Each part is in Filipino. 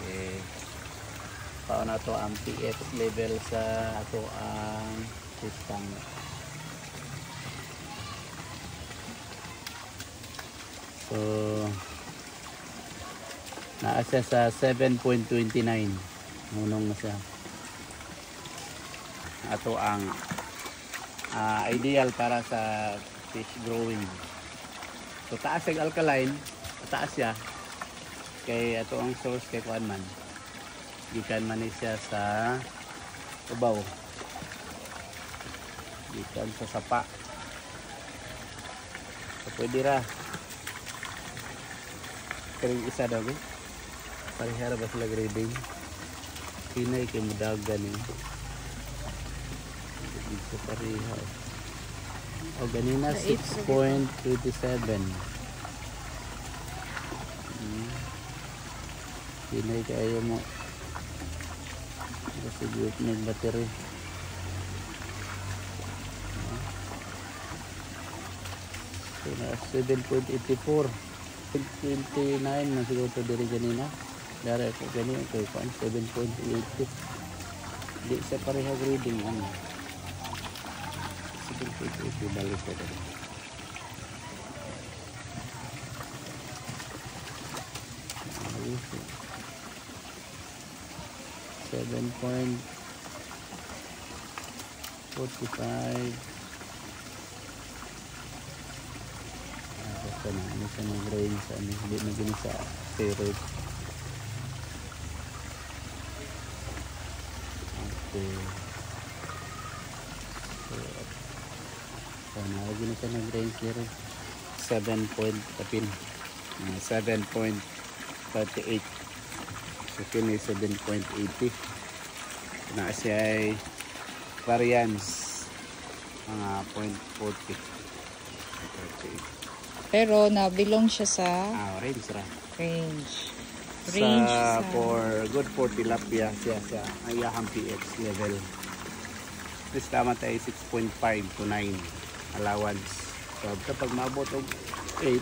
Okay. Paano to ang pH level sa ato ang system. So naa siya sa 7.29. Munong na siya. Ato ang ideal para sa fish growing. So taas ang alkaline, taas siya. Kay ato ang source kay kuan man. Gikan man siya sa ubaw. Gikan sa sapa. So pwede ra. Kering isa daw eh. Parihara ba sila grading? Pinay kay mudagan eh. Dito pariha. O ganina 6.27. Pinay kayo mo. Kasi built ng battery. So na 7.84. 29 na siguro ito diri ganina. Dari ako ganina ito 7.80. Di sa pareha grading ano. 7.80 balik ko dito. Ayos. 7.45. Ano siya ng grain sa ano, hindi na gini sa steroid. Okay. So nalagyan na siya ng grain steroid. 7.38. So yun ay 7.80. Na siya ay variance mga 0.40. Pero na-belong siya sa range ra. Range sa good for tilapia siya sa ayahang pH level. This tama tayo 6.5 to 9 allowance. So kapag maabot og 8,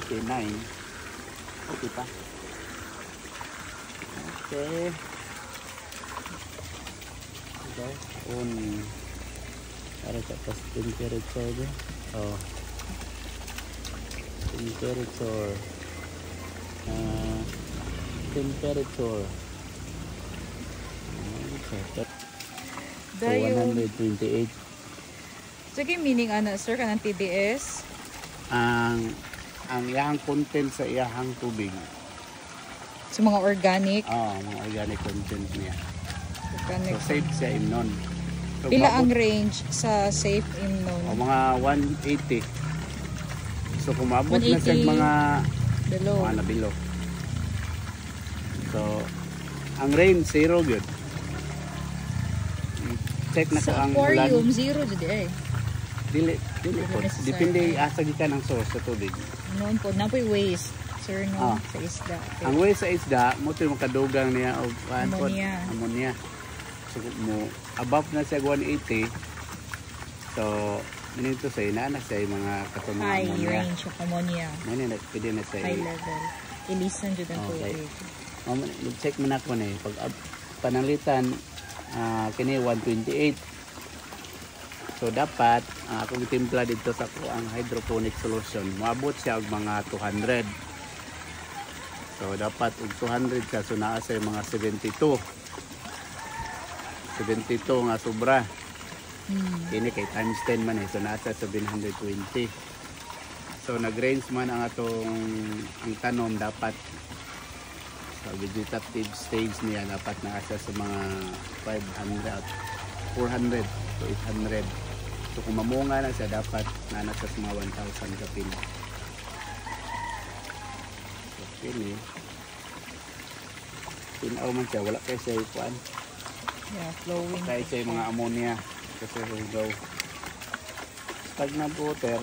okay 9. Okay pa. Okay. Okay. Para sa temperature. Oh. Temperature so 128. Sige meaning ana sir kanang TDS ang iyang content sa iyang tubig sa mga organic mga organic content niya organic. So safe siya imnon. So, pila ang range sa safe imnon? Mga 180. So kung maabot na sa mga below. Below. So ang range 0 good. Check na ko ang ulan. Sa aquarium 0 jud eh. Dili po. Depende asa gikan ang source sa tubig. Noon po napoy waste sir no sa isda. Okay. Ang waste sa isda mo to yung kadugang niya og ammonia. So mo above na siya 180. So minito sa ina na siya mga katong high ammonia. Range of ammonia. Nani pwede na siya high level. Ilisan jud ang tubig. Check mo na ko na pag pananglitan kini 128. So dapat kung timpla dito sa ang hydroponic solution moabot siya og mga 200. So dapat og 200 siya so naa sa mga 72 nga sobra. Kini kay times 10 man so nasa 720. So nag-range man ang atong ang tanom dapat sa vegetative stage niya dapat nasa sa mga 500, 400 to 800. So kung mamunga na siya dapat nasa sa mga 1,000 kapin. So kini tinaw man siya wala kay siya ikuan. Flowing. Kaya siya mga ammonia kasi higaw. Stagnant water